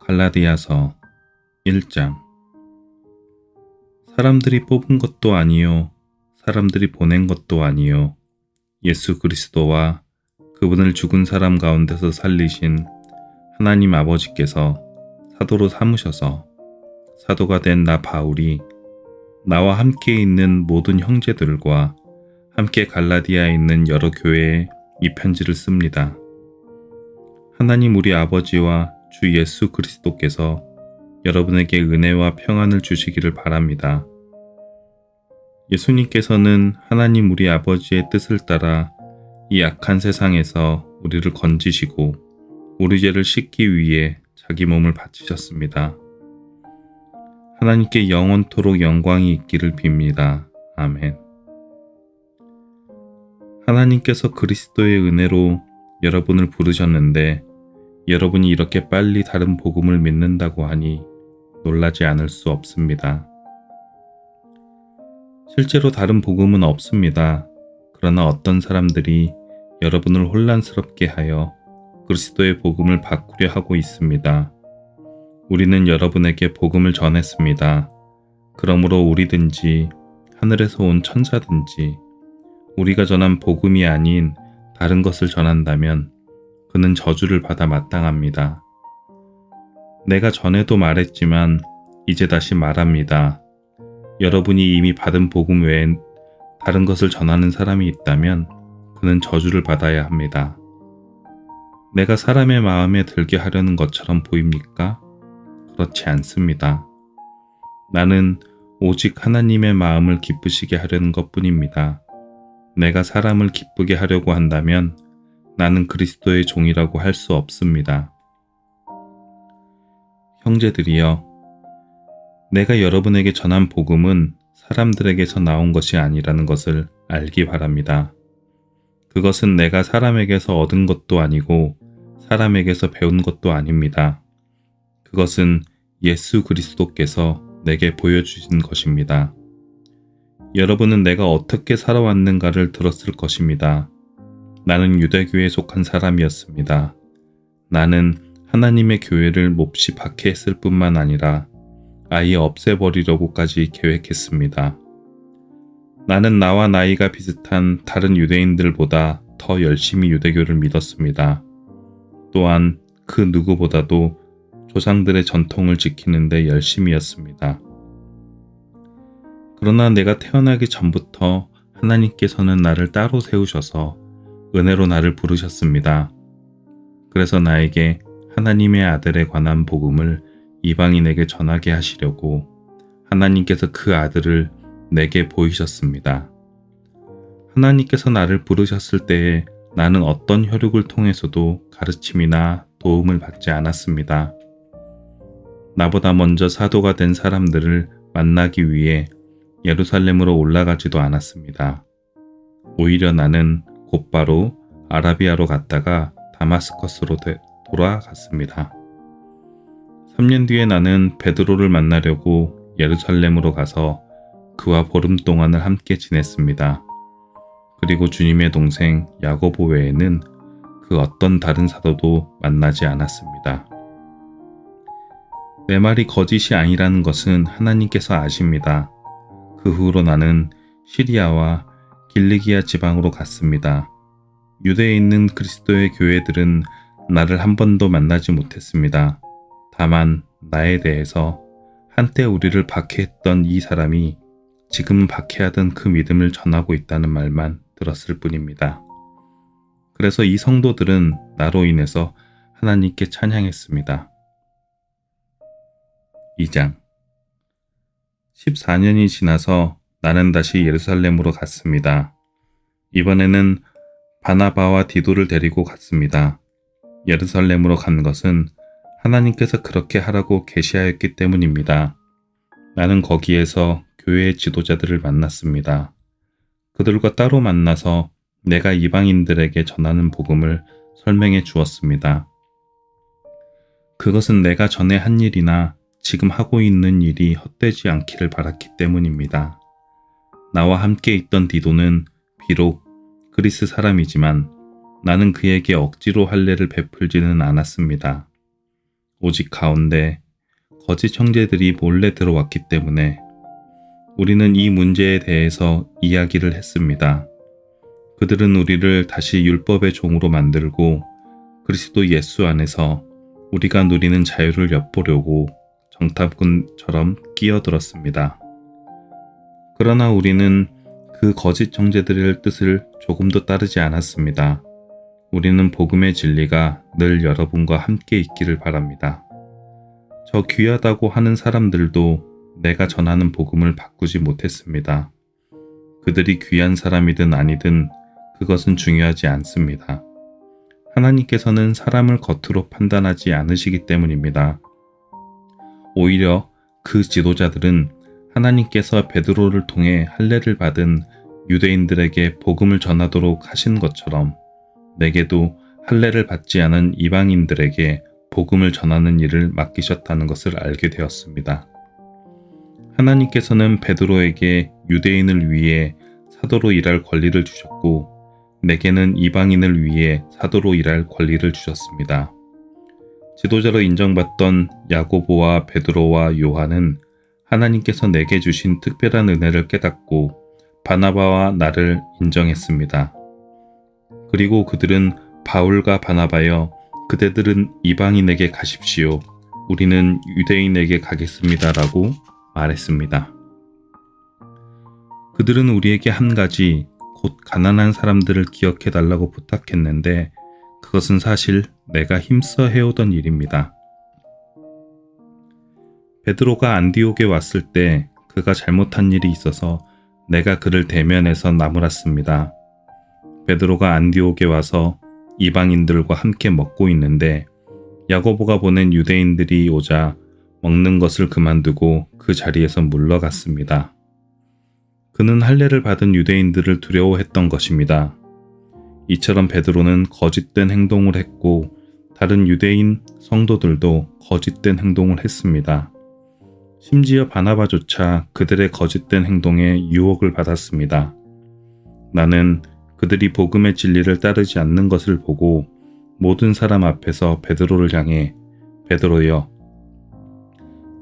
갈라디아서 1장. 사람들이 뽑은 것도 아니요 사람들이 보낸 것도 아니요 예수 그리스도와 그분을 죽은 사람 가운데서 살리신 하나님 아버지께서 사도로 삼으셔서 사도가 된 나 바울이 나와 함께 있는 모든 형제들과 함께 갈라디아에 있는 여러 교회에 이 편지를 씁니다. 하나님 우리 아버지와 주 예수 그리스도께서 여러분에게 은혜와 평안을 주시기를 바랍니다. 예수님께서는 하나님 우리 아버지의 뜻을 따라 이 악한 세상에서 우리를 건지시고 우리 죄를 씻기 위해 자기 몸을 바치셨습니다. 하나님께 영원토록 영광이 있기를 빕니다. 아멘. 하나님께서 그리스도의 은혜로 여러분을 부르셨는데 여러분이 이렇게 빨리 다른 복음을 믿는다고 하니 놀라지 않을 수 없습니다. 실제로 다른 복음은 없습니다. 그러나 어떤 사람들이 여러분을 혼란스럽게 하여 그리스도의 복음을 바꾸려 하고 있습니다. 우리는 여러분에게 복음을 전했습니다. 그러므로 우리든지 하늘에서 온 천사든지 우리가 전한 복음이 아닌 다른 것을 전한다면 그는 저주를 받아 마땅합니다. 내가 전에도 말했지만 이제 다시 말합니다. 여러분이 이미 받은 복음 외엔 다른 것을 전하는 사람이 있다면 그는 저주를 받아야 합니다. 내가 사람의 마음에 들게 하려는 것처럼 보입니까? 그렇지 않습니다. 나는 오직 하나님의 마음을 기쁘시게 하려는 것뿐입니다. 내가 사람을 기쁘게 하려고 한다면 나는 그리스도의 종이라고 할 수 없습니다. 형제들이여, 내가 여러분에게 전한 복음은 사람들에게서 나온 것이 아니라는 것을 알기 바랍니다. 그것은 내가 사람에게서 얻은 것도 아니고 사람에게서 배운 것도 아닙니다. 그것은 예수 그리스도께서 내게 보여주신 것입니다. 여러분은 내가 어떻게 살아왔는가를 들었을 것입니다. 나는 유대교에 속한 사람이었습니다. 나는 하나님의 교회를 몹시 박해했을 뿐만 아니라 아예 없애버리려고까지 계획했습니다. 나는 나와 나이가 비슷한 다른 유대인들보다 더 열심히 유대교를 믿었습니다. 또한 그 누구보다도 조상들의 전통을 지키는 데 열심이었습니다. 그러나 내가 태어나기 전부터 하나님께서는 나를 따로 세우셔서 은혜로 나를 부르셨습니다. 그래서 나에게 하나님의 아들에 관한 복음을 이방인에게 전하게 하시려고 하나님께서 그 아들을 내게 보이셨습니다. 하나님께서 나를 부르셨을 때에 나는 어떤 혈육을 통해서도 가르침이나 도움을 받지 않았습니다. 나보다 먼저 사도가 된 사람들을 만나기 위해 예루살렘으로 올라가지도 않았습니다. 오히려 나는 곧바로 아라비아로 갔다가 다마스커스로 돌아갔습니다. 3년 뒤에 나는 베드로를 만나려고 예루살렘으로 가서 그와 보름 동안을 함께 지냈습니다. 그리고 주님의 동생 야고보 외에는 그 어떤 다른 사도도 만나지 않았습니다. 내 말이 거짓이 아니라는 것은 하나님께서 아십니다. 그 후로 나는 시리아와 길리기아 지방으로 갔습니다. 유대에 있는 그리스도의 교회들은 나를 한 번도 만나지 못했습니다. 다만 나에 대해서 한때 우리를 박해했던 이 사람이 지금 박해하던 그 믿음을 전하고 있다는 말만 들었을 뿐입니다. 그래서 이 성도들은 나로 인해서 하나님께 찬양했습니다. 2장. 14년이 지나서 나는 다시 예루살렘으로 갔습니다. 이번에는 바나바와 디도를 데리고 갔습니다. 예루살렘으로 간 것은 하나님께서 그렇게 하라고 계시하였기 때문입니다. 나는 거기에서 교회의 지도자들을 만났습니다. 그들과 따로 만나서 내가 이방인들에게 전하는 복음을 설명해 주었습니다. 그것은 내가 전에 한 일이나 지금 하고 있는 일이 헛되지 않기를 바랐기 때문입니다. 나와 함께 있던 디도는 비록 그리스 사람이지만 나는 그에게 억지로 할례를 베풀지는 않았습니다. 오직 가운데 거짓 형제들이 몰래 들어왔기 때문에 우리는 이 문제에 대해서 이야기를 했습니다. 그들은 우리를 다시 율법의 종으로 만들고 그리스도 예수 안에서 우리가 누리는 자유를 엿보려고 정탐꾼처럼 끼어들었습니다. 그러나 우리는 그 거짓 형제들의 뜻을 조금도 따르지 않았습니다. 우리는 복음의 진리가 늘 여러분과 함께 있기를 바랍니다. 저 귀하다고 하는 사람들도 내가 전하는 복음을 바꾸지 못했습니다. 그들이 귀한 사람이든 아니든 그것은 중요하지 않습니다. 하나님께서는 사람을 겉으로 판단하지 않으시기 때문입니다. 오히려 그 지도자들은 하나님께서 베드로를 통해 할례를 받은 유대인들에게 복음을 전하도록 하신 것처럼 내게도 할례를 받지 않은 이방인들에게 복음을 전하는 일을 맡기셨다는 것을 알게 되었습니다. 하나님께서는 베드로에게 유대인을 위해 사도로 일할 권리를 주셨고 내게는 이방인을 위해 사도로 일할 권리를 주셨습니다. 지도자로 인정받던 야고보와 베드로와 요한은 하나님께서 내게 주신 특별한 은혜를 깨닫고 바나바와 나를 인정했습니다. 그리고 그들은 바울과 바나바여 그대들은 이방인에게 가십시오. 우리는 유대인에게 가겠습니다라고 말했습니다. 그들은 우리에게 한 가지 곧 가난한 사람들을 기억해 달라고 부탁했는데 그것은 사실 내가 힘써 해오던 일입니다. 베드로가 안디옥에 왔을 때 그가 잘못한 일이 있어서 내가 그를 대면해서 나무랐습니다. 베드로가 안디옥에 와서 이방인들과 함께 먹고 있는데 야고보가 보낸 유대인들이 오자 먹는 것을 그만두고 그 자리에서 물러갔습니다. 그는 할례를 받은 유대인들을 두려워했던 것입니다. 이처럼 베드로는 거짓된 행동을 했고 다른 유대인 성도들도 거짓된 행동을 했습니다. 심지어 바나바조차 그들의 거짓된 행동에 유혹을 받았습니다. 나는 그들이 복음의 진리를 따르지 않는 것을 보고 모든 사람 앞에서 베드로를 향해 베드로여,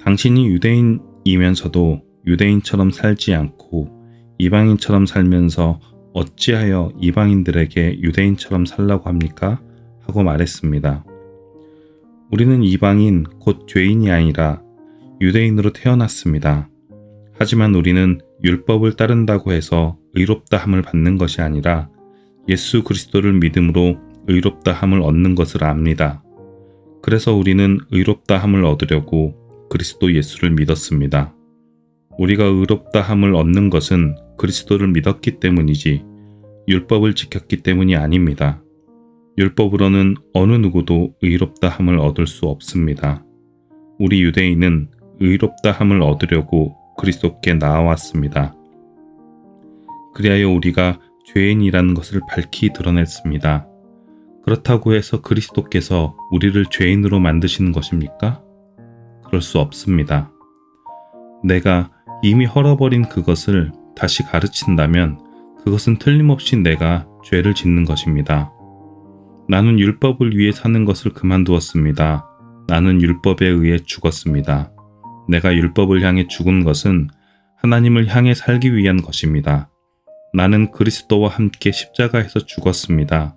당신이 유대인이면서도 유대인처럼 살지 않고 이방인처럼 살면서 어찌하여 이방인들에게 유대인처럼 살라고 합니까? 하고 말했습니다. 우리는 이방인 곧 죄인이 아니라 유대인으로 태어났습니다. 하지만 우리는 율법을 따른다고 해서 의롭다 함을 받는 것이 아니라 예수 그리스도를 믿음으로 의롭다 함을 얻는 것을 압니다. 그래서 우리는 의롭다 함을 얻으려고 그리스도 예수를 믿었습니다. 우리가 의롭다 함을 얻는 것은 그리스도를 믿었기 때문이지 율법을 지켰기 때문이 아닙니다. 율법으로는 어느 누구도 의롭다 함을 얻을 수 없습니다. 우리 유대인은 의롭다 함을 얻으려고 그리스도께 나아왔습니다. 그리하여 우리가 죄인이라는 것을 밝히 드러냈습니다. 그렇다고 해서 그리스도께서 우리를 죄인으로 만드시는 것입니까? 그럴 수 없습니다. 내가 이미 헐어버린 그것을 다시 가르친다면 그것은 틀림없이 내가 죄를 짓는 것입니다. 나는 율법을 위해 사는 것을 그만두었습니다. 나는 율법에 의해 죽었습니다. 내가 율법을 향해 죽은 것은 하나님을 향해 살기 위한 것입니다. 나는 그리스도와 함께 십자가에서 죽었습니다.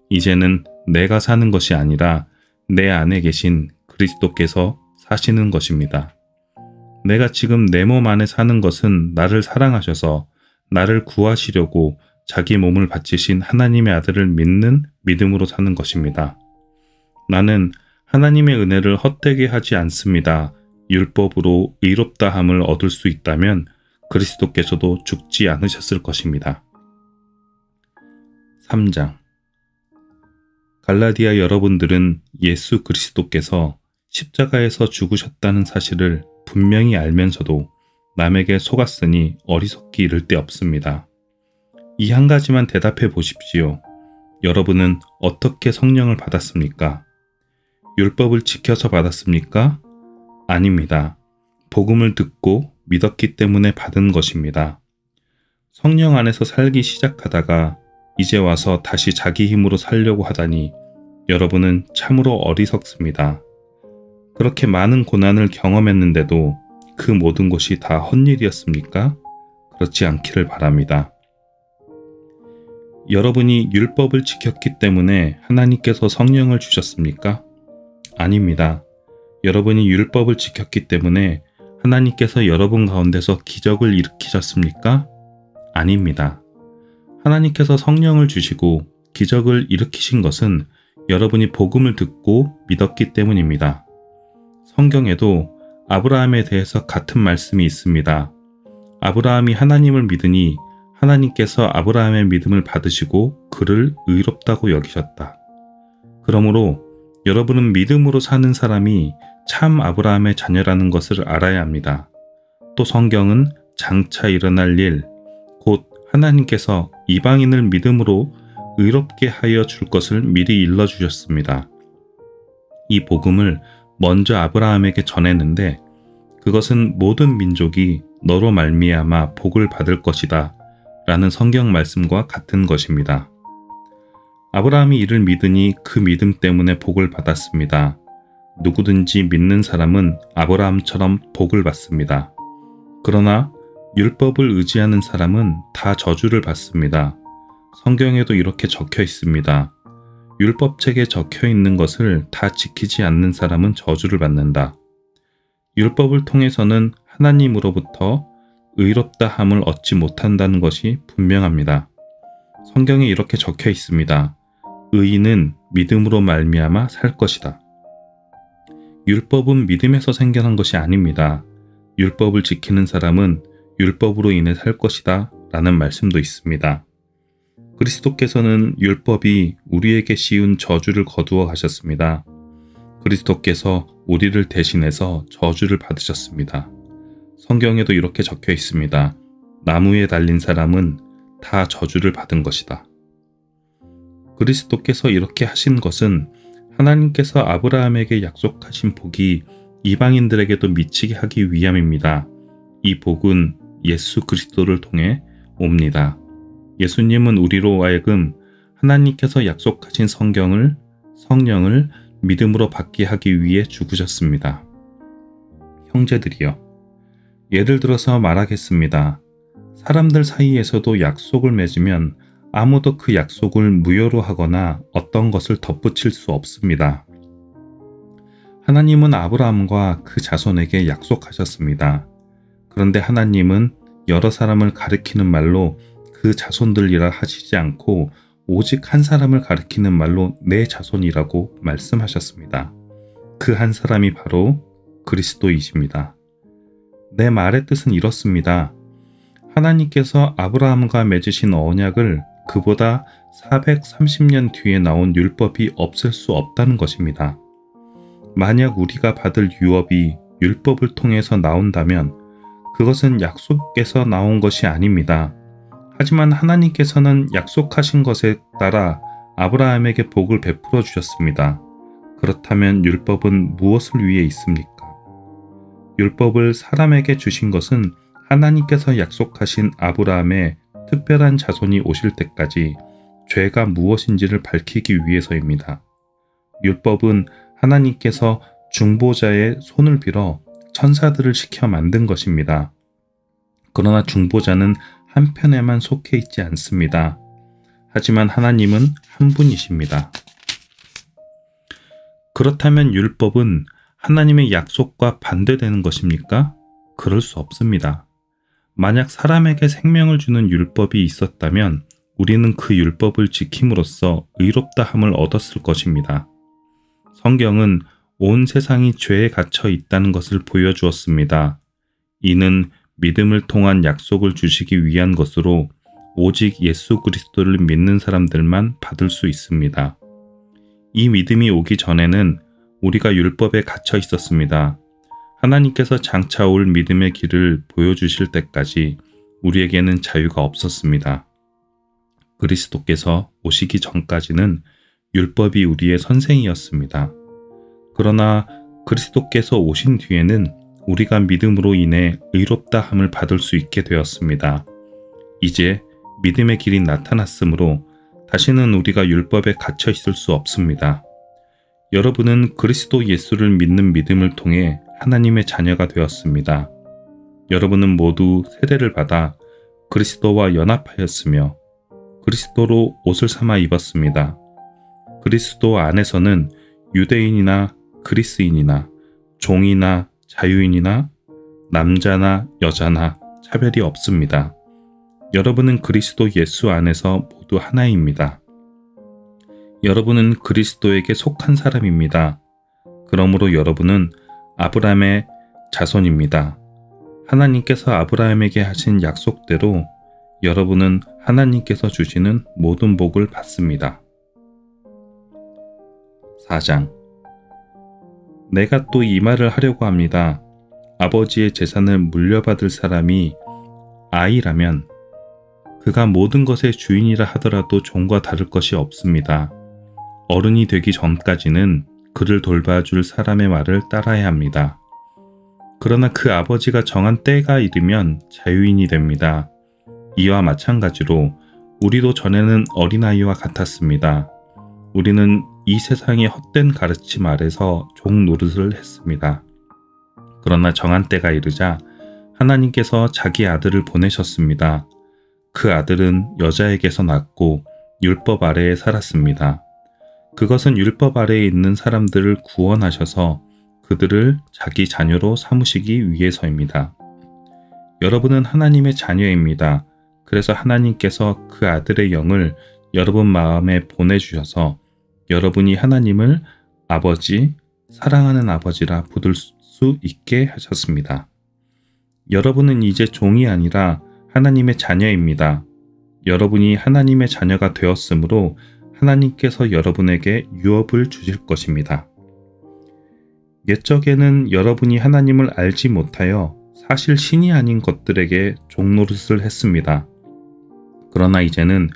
이제는 내가 사는 것이 아니라 내 안에 계신 그리스도께서 사시는 것입니다. 내가 지금 내 몸 안에 사는 것은 나를 사랑하셔서 나를 구하시려고 자기 몸을 바치신 하나님의 아들을 믿는 믿음으로 사는 것입니다. 나는 하나님의 은혜를 헛되게 하지 않습니다. 율법으로 의롭다함을 얻을 수 있다면 그리스도께서도 죽지 않으셨을 것입니다. 3장. 갈라디아 여러분들은 예수 그리스도께서 십자가에서 죽으셨다는 사실을 분명히 알면서도 남에게 속았으니 어리석기 이를 데 없습니다. 이 한 가지만 대답해 보십시오. 여러분은 어떻게 성령을 받았습니까? 율법을 지켜서 받았습니까? 아닙니다. 복음을 듣고 믿었기 때문에 받은 것입니다. 성령 안에서 살기 시작하다가 이제 와서 다시 자기 힘으로 살려고 하다니 여러분은 참으로 어리석습니다. 그렇게 많은 고난을 경험했는데도 그 모든 것이 다 헛일이었습니까? 그렇지 않기를 바랍니다. 여러분이 율법을 지켰기 때문에 하나님께서 성령을 주셨습니까? 아닙니다. 여러분이 율법을 지켰기 때문에 하나님께서 여러분 가운데서 기적을 일으키셨습니까? 아닙니다. 하나님께서 성령을 주시고 기적을 일으키신 것은 여러분이 복음을 듣고 믿었기 때문입니다. 성경에도 아브라함에 대해서 같은 말씀이 있습니다. 아브라함이 하나님을 믿으니 하나님께서 아브라함의 믿음을 받으시고 그를 의롭다고 여기셨다. 그러므로 여러분은 믿음으로 사는 사람이 참 아브라함의 자녀라는 것을 알아야 합니다. 또 성경은 장차 일어날 일, 곧 하나님께서 이방인을 믿음으로 의롭게 하여 줄 것을 미리 일러주셨습니다. 이 복음을 먼저 아브라함에게 전했는데 그것은 모든 민족이 너로 말미암아 복을 받을 것이다 라는 성경 말씀과 같은 것입니다. 아브라함이 이를 믿으니 그 믿음 때문에 복을 받았습니다. 누구든지 믿는 사람은 아브라함처럼 복을 받습니다. 그러나 율법을 의지하는 사람은 다 저주를 받습니다. 성경에도 이렇게 적혀 있습니다. 율법책에 적혀 있는 것을 다 지키지 않는 사람은 저주를 받는다. 율법을 통해서는 하나님으로부터 의롭다 함을 얻지 못한다는 것이 분명합니다. 성경에 이렇게 적혀 있습니다. 의인은 믿음으로 말미암아 살 것이다. 율법은 믿음에서 생겨난 것이 아닙니다. 율법을 지키는 사람은 율법으로 인해 살 것이다 라는 말씀도 있습니다. 그리스도께서는 율법이 우리에게 씌운 저주를 거두어 가셨습니다. 그리스도께서 우리를 대신해서 저주를 받으셨습니다. 성경에도 이렇게 적혀 있습니다. 나무에 달린 사람은 다 저주를 받은 것이다. 그리스도께서 이렇게 하신 것은 하나님께서 아브라함에게 약속하신 복이 이방인들에게도 미치게 하기 위함입니다. 이 복은 예수 그리스도를 통해 옵니다. 예수님은 우리로 하여금 하나님께서 약속하신 성령을 믿음으로 받게 하기 위해 죽으셨습니다. 형제들이여, 예를 들어서 말하겠습니다. 사람들 사이에서도 약속을 맺으면 아무도 그 약속을 무효로 하거나 어떤 것을 덧붙일 수 없습니다. 하나님은 아브라함과 그 자손에게 약속하셨습니다. 그런데 하나님은 여러 사람을 가리키는 말로 그 자손들이라 하시지 않고 오직 한 사람을 가리키는 말로 내 자손이라고 말씀하셨습니다. 그 한 사람이 바로 그리스도이십니다. 내 말의 뜻은 이렇습니다. 하나님께서 아브라함과 맺으신 언약을 그보다 430년 뒤에 나온 율법이 없앨 수 없다는 것입니다. 만약 우리가 받을 유업이 율법을 통해서 나온다면 그것은 약속에서 나온 것이 아닙니다. 하지만 하나님께서는 약속하신 것에 따라 아브라함에게 복을 베풀어 주셨습니다. 그렇다면 율법은 무엇을 위해 있습니까? 율법을 사람에게 주신 것은 하나님께서 약속하신 아브라함의 특별한 자손이 오실 때까지 죄가 무엇인지를 밝히기 위해서입니다. 율법은 하나님께서 중보자의 손을 빌어 천사들을 시켜 만든 것입니다. 그러나 중보자는 한편에만 속해 있지 않습니다. 하지만 하나님은 한 분이십니다. 그렇다면 율법은 하나님의 약속과 반대되는 것입니까? 그럴 수 없습니다. 만약 사람에게 생명을 주는 율법이 있었다면 우리는 그 율법을 지킴으로써 의롭다함을 얻었을 것입니다. 성경은 온 세상이 죄에 갇혀 있다는 것을 보여주었습니다. 이는 믿음을 통한 약속을 주시기 위한 것으로 오직 예수 그리스도를 믿는 사람들만 받을 수 있습니다. 이 믿음이 오기 전에는 우리가 율법에 갇혀 있었습니다. 하나님께서 장차 올 믿음의 길을 보여주실 때까지 우리에게는 자유가 없었습니다. 그리스도께서 오시기 전까지는 율법이 우리의 선생이었습니다. 그러나 그리스도께서 오신 뒤에는 우리가 믿음으로 인해 의롭다 함을 받을 수 있게 되었습니다. 이제 믿음의 길이 나타났으므로 다시는 우리가 율법에 갇혀 있을 수 없습니다. 여러분은 그리스도 예수를 믿는 믿음을 통해 하나님의 자녀가 되었습니다. 여러분은 모두 세례를 받아 그리스도와 연합하였으며 그리스도로 옷을 삼아 입었습니다. 그리스도 안에서는 유대인이나 그리스인이나 종이나 자유인이나 남자나 여자나 차별이 없습니다. 여러분은 그리스도 예수 안에서 모두 하나입니다. 여러분은 그리스도에게 속한 사람입니다. 그러므로 여러분은 아브라함의 자손입니다. 하나님께서 아브라함에게 하신 약속대로 여러분은 하나님께서 주시는 모든 복을 받습니다. 4장. 내가 또 이 말을 하려고 합니다. 아버지의 재산을 물려받을 사람이 아이라면 그가 모든 것의 주인이라 하더라도 종과 다를 것이 없습니다. 어른이 되기 전까지는 그를 돌봐줄 사람의 말을 따라야 합니다. 그러나 그 아버지가 정한 때가 이르면 자유인이 됩니다. 이와 마찬가지로 우리도 전에는 어린아이와 같았습니다. 우리는 이 세상의 헛된 가르침 아래서 종 노릇을 했습니다. 그러나 정한 때가 이르자 하나님께서 자기 아들을 보내셨습니다. 그 아들은 여자에게서 낳고 율법 아래에 살았습니다. 그것은 율법 아래에 있는 사람들을 구원하셔서 그들을 자기 자녀로 삼으시기 위해서입니다. 여러분은 하나님의 자녀입니다. 그래서 하나님께서 그 아들의 영을 여러분 마음에 보내주셔서 여러분이 하나님을 아버지, 사랑하는 아버지라 부를 수 있게 하셨습니다. 여러분은 이제 종이 아니라 하나님의 자녀입니다. 여러분이 하나님의 자녀가 되었으므로 하나님께서 여러분에게 유업을 주실 것입니다. 옛적에는 여러분이 하나님을 알지 못하여 사실 신이 아닌 것들에게 종노릇을 했습니다. 그러나 이제는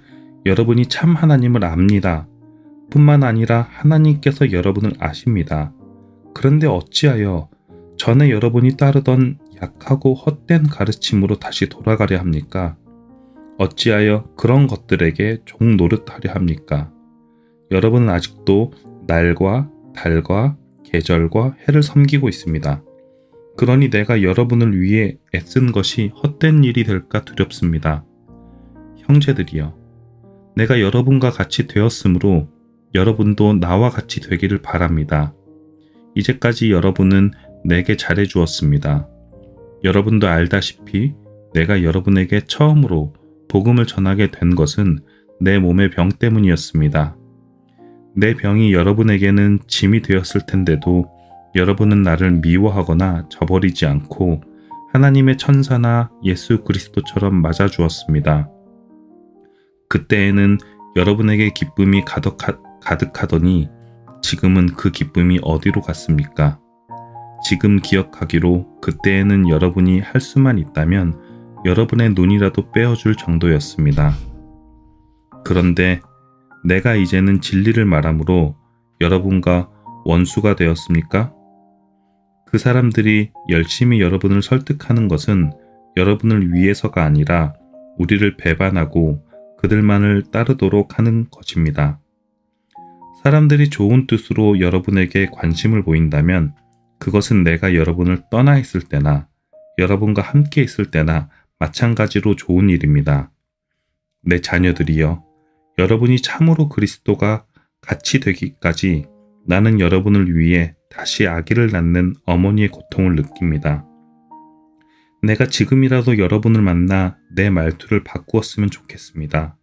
여러분이 참 하나님을 압니다. 뿐만 아니라 하나님께서 여러분을 아십니다. 그런데 어찌하여 전에 여러분이 따르던 약하고 헛된 가르침으로 다시 돌아가려 합니까? 어찌하여 그런 것들에게 종노릇하려 합니까? 여러분은 아직도 날과 달과 계절과 해를 섬기고 있습니다. 그러니 내가 여러분을 위해 애쓴 것이 헛된 일이 될까 두렵습니다. 형제들이여, 내가 여러분과 같이 되었으므로 여러분도 나와 같이 되기를 바랍니다. 이제까지 여러분은 내게 잘해 주었습니다. 여러분도 알다시피 내가 여러분에게 처음으로 복음을 전하게 된 것은 내 몸의 병 때문이었습니다. 내 병이 여러분에게는 짐이 되었을 텐데도 여러분은 나를 미워하거나 저버리지 않고 하나님의 천사나 예수 그리스도처럼 맞아주었습니다. 그때에는 여러분에게 기쁨이 가득하더니 지금은 그 기쁨이 어디로 갔습니까? 지금 기억하기로 그때에는 여러분이 할 수만 있다면 여러분의 눈이라도 빼어줄 정도였습니다. 그런데 내가 이제는 진리를 말함으로 여러분과 원수가 되었습니까? 그 사람들이 열심히 여러분을 설득하는 것은 여러분을 위해서가 아니라 우리를 배반하고 그들만을 따르도록 하는 것입니다. 사람들이 좋은 뜻으로 여러분에게 관심을 보인다면 그것은 내가 여러분을 떠나 있을 때나 여러분과 함께 있을 때나 마찬가지로 좋은 일입니다. 내 자녀들이여, 여러분이 참으로 그리스도가 같이 되기까지 나는 여러분을 위해 다시 아기를 낳는 어머니의 고통을 느낍니다. 내가 지금이라도 여러분을 만나 내 말투를 바꾸었으면 좋겠습니다.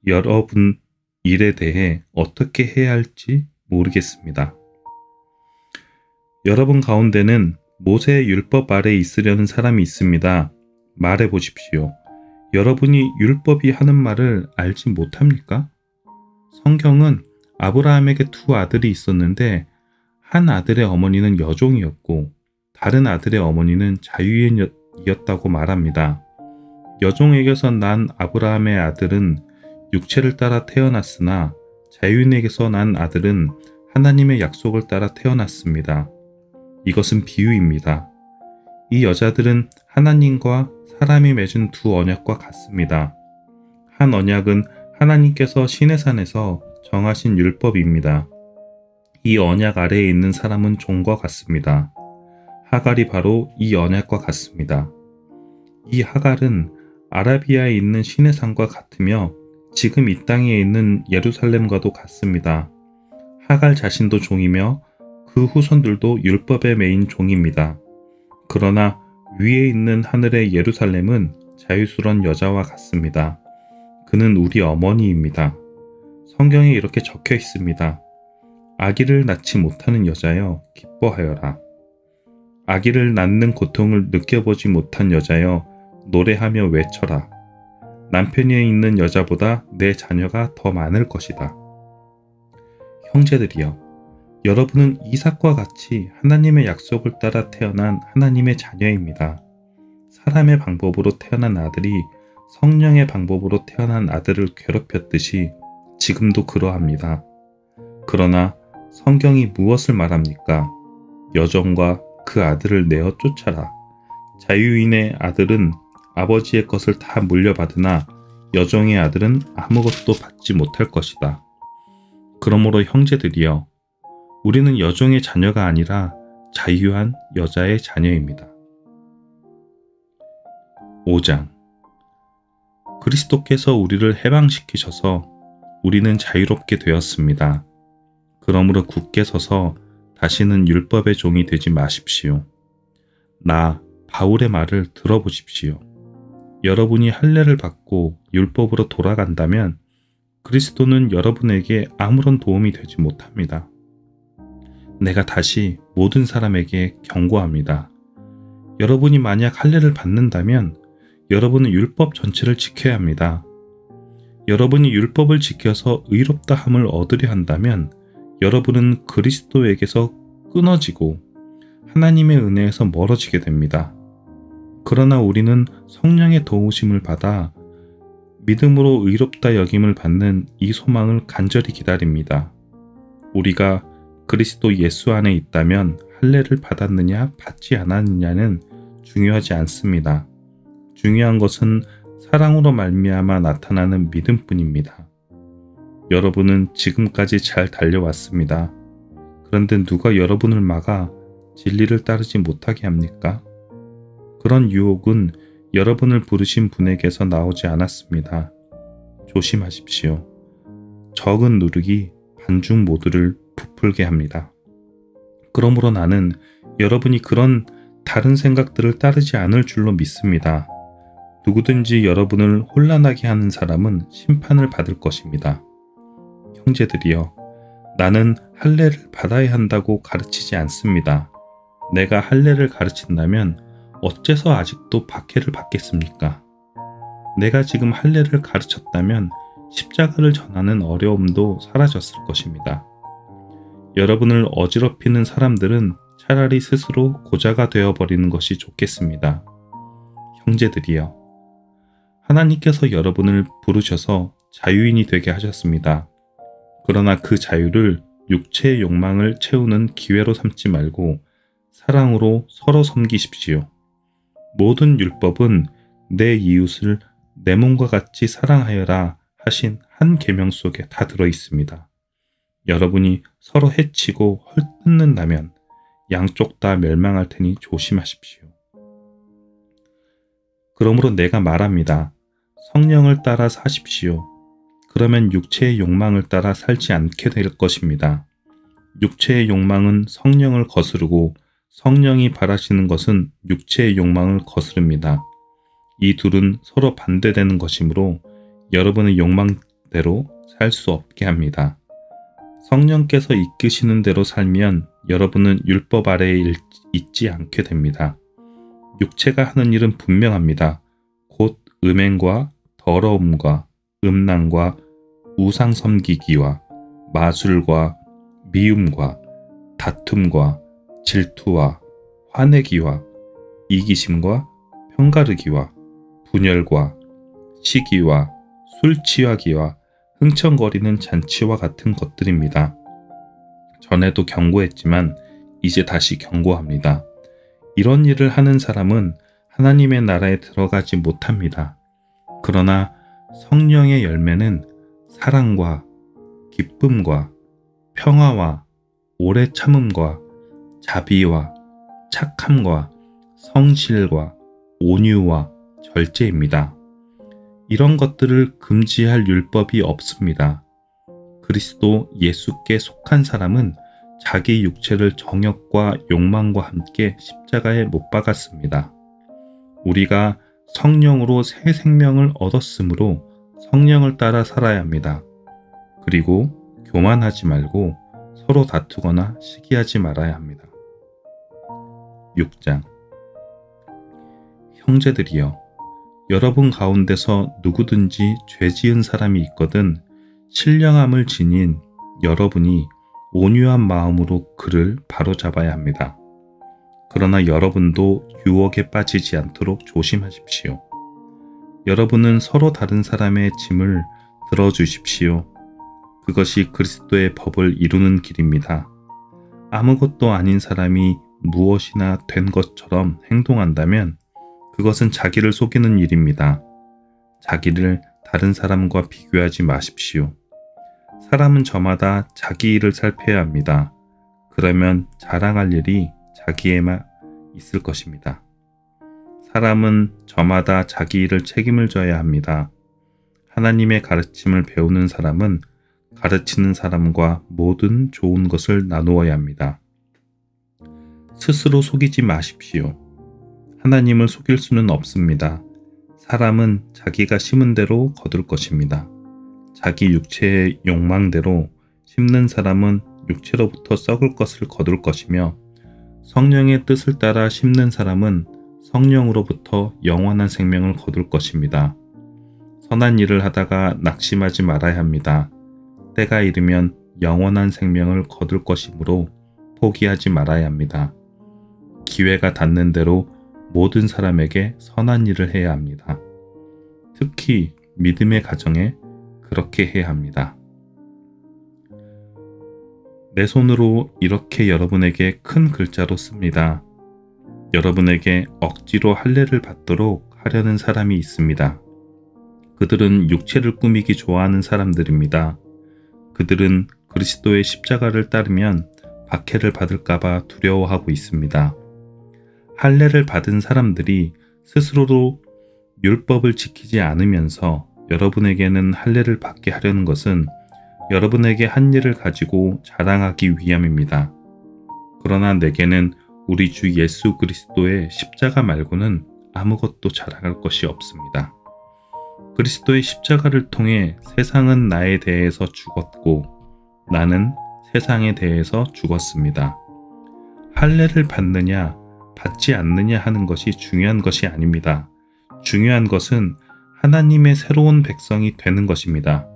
여러분 일에 대해 어떻게 해야 할지 모르겠습니다. 여러분 가운데는 모세의 율법 아래에 있으려는 사람이 있습니다. 말해 보십시오. 여러분이 율법이 하는 말을 알지 못합니까? 성경은 아브라함에게 두 아들이 있었는데 한 아들의 어머니는 여종이었고 다른 아들의 어머니는 자유인이었다고 말합니다. 여종에게서 난 아브라함의 아들은 육체를 따라 태어났으나 자유인에게서 난 아들은 하나님의 약속을 따라 태어났습니다. 이것은 비유입니다. 이 여자들은 하나님과 사람이 맺은 두 언약과 같습니다. 한 언약은 하나님께서 시내산에서 정하신 율법입니다. 이 언약 아래에 있는 사람은 종과 같습니다. 하갈이 바로 이 언약과 같습니다. 이 하갈은 아라비아에 있는 시내 산과 같으며 지금 이 땅에 있는 예루살렘과도 같습니다. 하갈 자신도 종이며 그 후손들도 율법에 매인 종입니다. 그러나 위에 있는 하늘의 예루살렘은 자유스러운 여자와 같습니다. 그는 우리 어머니입니다. 성경에 이렇게 적혀 있습니다. 아기를 낳지 못하는 여자여 기뻐하여라. 아기를 낳는 고통을 느껴보지 못한 여자여 노래하며 외쳐라. 남편이 있는 여자보다 내 자녀가 더 많을 것이다. 형제들이여, 여러분은 이삭과 같이 하나님의 약속을 따라 태어난 하나님의 자녀입니다. 사람의 방법으로 태어난 아들이 성령의 방법으로 태어난 아들을 괴롭혔듯이 지금도 그러합니다. 그러나 성경이 무엇을 말합니까? 여종과 그 아들을 내어 쫓아라. 자유인의 아들은 아버지의 것을 다 물려받으나 여종의 아들은 아무것도 받지 못할 것이다. 그러므로 형제들이여, 우리는 여종의 자녀가 아니라 자유한 여자의 자녀입니다. 5장. 그리스도께서 우리를 해방시키셔서 우리는 자유롭게 되었습니다. 그러므로 굳게 서서 다시는 율법의 종이 되지 마십시오. 나 바울의 말을 들어보십시오. 여러분이 할례를 받고 율법으로 돌아간다면 그리스도는 여러분에게 아무런 도움이 되지 못합니다. 내가 다시 모든 사람에게 경고합니다. 여러분이 만약 할례를 받는다면 여러분은 율법 전체를 지켜야 합니다. 여러분이 율법을 지켜서 의롭다 함을 얻으려 한다면 여러분은 그리스도에게서 끊어지고 하나님의 은혜에서 멀어지게 됩니다. 그러나 우리는 성령의 도우심을 받아 믿음으로 의롭다 여김을 받는 이 소망을 간절히 기다립니다. 우리가 그리스도 예수 안에 있다면 할례를 받았느냐 받지 않았느냐는 중요하지 않습니다. 중요한 것은 사랑으로 말미암아 나타나는 믿음뿐입니다. 여러분은 지금까지 잘 달려왔습니다. 그런데 누가 여러분을 막아 진리를 따르지 못하게 합니까? 그런 유혹은 여러분을 부르신 분에게서 나오지 않았습니다. 조심하십시오. 적은 누룩이 반중 모두를 부풀게 합니다. 그러므로 나는 여러분이 그런 다른 생각들을 따르지 않을 줄로 믿습니다. 누구든지 여러분을 혼란하게 하는 사람은 심판을 받을 것입니다. 형제들이여, 나는 할례를 받아야 한다고 가르치지 않습니다. 내가 할례를 가르친다면 어째서 아직도 박해를 받겠습니까? 내가 지금 할례를 가르쳤다면 십자가를 전하는 어려움도 사라졌을 것입니다. 여러분을 어지럽히는 사람들은 차라리 스스로 고자가 되어버리는 것이 좋겠습니다. 형제들이여, 하나님께서 여러분을 부르셔서 자유인이 되게 하셨습니다. 그러나 그 자유를 육체의 욕망을 채우는 기회로 삼지 말고 사랑으로 서로 섬기십시오. 모든 율법은 내 이웃을 내 몸과 같이 사랑하여라 하신 한 계명 속에 다 들어 있습니다. 여러분이 서로 해치고 헐뜯는다면 양쪽 다 멸망할 테니 조심하십시오. 그러므로 내가 말합니다. 성령을 따라 사십시오. 그러면 육체의 욕망을 따라 살지 않게 될 것입니다. 육체의 욕망은 성령을 거스르고 성령이 바라시는 것은 육체의 욕망을 거스릅니다. 이 둘은 서로 반대되는 것이므로 여러분의 욕망대로 살 수 없게 합니다. 성령께서 이끄시는 대로 살면 여러분은 율법 아래에 있지 않게 됩니다. 육체가 하는 일은 분명합니다. 곧 음행과 더러움과 음란과 우상 섬기기와 마술과 미움과 다툼과 질투와 화내기와 이기심과 편가르기와 분열과 시기와 술 취하기와 흥청거리는 잔치와 같은 것들입니다. 전에도 경고했지만 이제 다시 경고합니다. 이런 일을 하는 사람은 하나님의 나라에 들어가지 못합니다. 그러나 성령의 열매는 사랑과 기쁨과 평화와 오래 참음과 자비와 착함과 성실과 온유와 절제입니다. 이런 것들을 금지할 율법이 없습니다. 그리스도 예수께 속한 사람은 자기 육체를 정욕과 욕망과 함께 십자가에 못 박았습니다. 우리가 성령으로 새 생명을 얻었으므로 성령을 따라 살아야 합니다. 그리고 교만하지 말고 서로 다투거나 시기하지 말아야 합니다. 6장. 형제들이여, 여러분 가운데서 누구든지 죄 지은 사람이 있거든 신령함을 지닌 여러분이 온유한 마음으로 그를 바로잡아야 합니다. 그러나 여러분도 유혹에 빠지지 않도록 조심하십시오. 여러분은 서로 다른 사람의 짐을 들어주십시오. 그것이 그리스도의 법을 이루는 길입니다. 아무것도 아닌 사람이 무엇이나 된 것처럼 행동한다면 그것은 자기를 속이는 일입니다. 자기를 다른 사람과 비교하지 마십시오. 사람은 저마다 자기 일을 살펴야 합니다. 그러면 자랑할 일이 자기에만 있을 것입니다. 사람은 저마다 자기 일을 책임을 져야 합니다. 하나님의 가르침을 배우는 사람은 가르치는 사람과 모든 좋은 것을 나누어야 합니다. 스스로 속이지 마십시오. 하나님을 속일 수는 없습니다. 사람은 자기가 심은 대로 거둘 것입니다. 자기 육체의 욕망대로 심는 사람은 육체로부터 썩을 것을 거둘 것이며 성령의 뜻을 따라 심는 사람은 성령으로부터 영원한 생명을 거둘 것입니다. 선한 일을 하다가 낙심하지 말아야 합니다. 때가 이르면 영원한 생명을 거둘 것이므로 포기하지 말아야 합니다. 기회가 닿는 대로 모든 사람에게 선한 일을 해야 합니다. 특히 믿음의 가정에 그렇게 해야 합니다. 내 손으로 이렇게 여러분에게 큰 글자로 씁니다. 여러분에게 억지로 할례를 받도록 하려는 사람이 있습니다. 그들은 육체를 꾸미기 좋아하는 사람들입니다. 그들은 그리스도의 십자가를 따르면 박해를 받을까봐 두려워하고 있습니다. 할례를 받은 사람들이 스스로도 율법을 지키지 않으면서 여러분에게는 할례를 받게 하려는 것은 여러분에게 한 일을 가지고 자랑하기 위함입니다. 그러나 내게는 우리 주 예수 그리스도의 십자가 말고는 아무것도 자랑할 것이 없습니다. 그리스도의 십자가를 통해 세상은 나에 대해서 죽었고 나는 세상에 대해서 죽었습니다. 할례를 받느냐 받지 않느냐 하는 것이 중요한 것이 아닙니다. 중요한 것은 하나님의 새로운 백성이 되는 것입니다.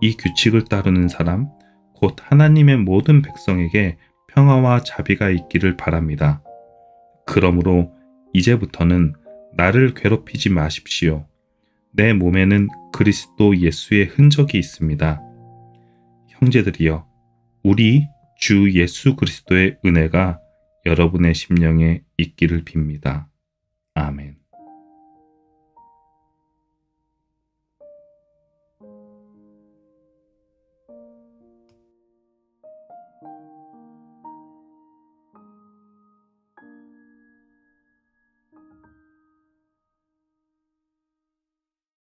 이 규칙을 따르는 사람, 곧 하나님의 모든 백성에게 평화와 자비가 있기를 바랍니다. 그러므로 이제부터는 나를 괴롭히지 마십시오. 내 몸에는 그리스도 예수의 흔적이 있습니다. 형제들이여, 우리 주 예수 그리스도의 은혜가 여러분의 심령에 있기를 빕니다. 아멘.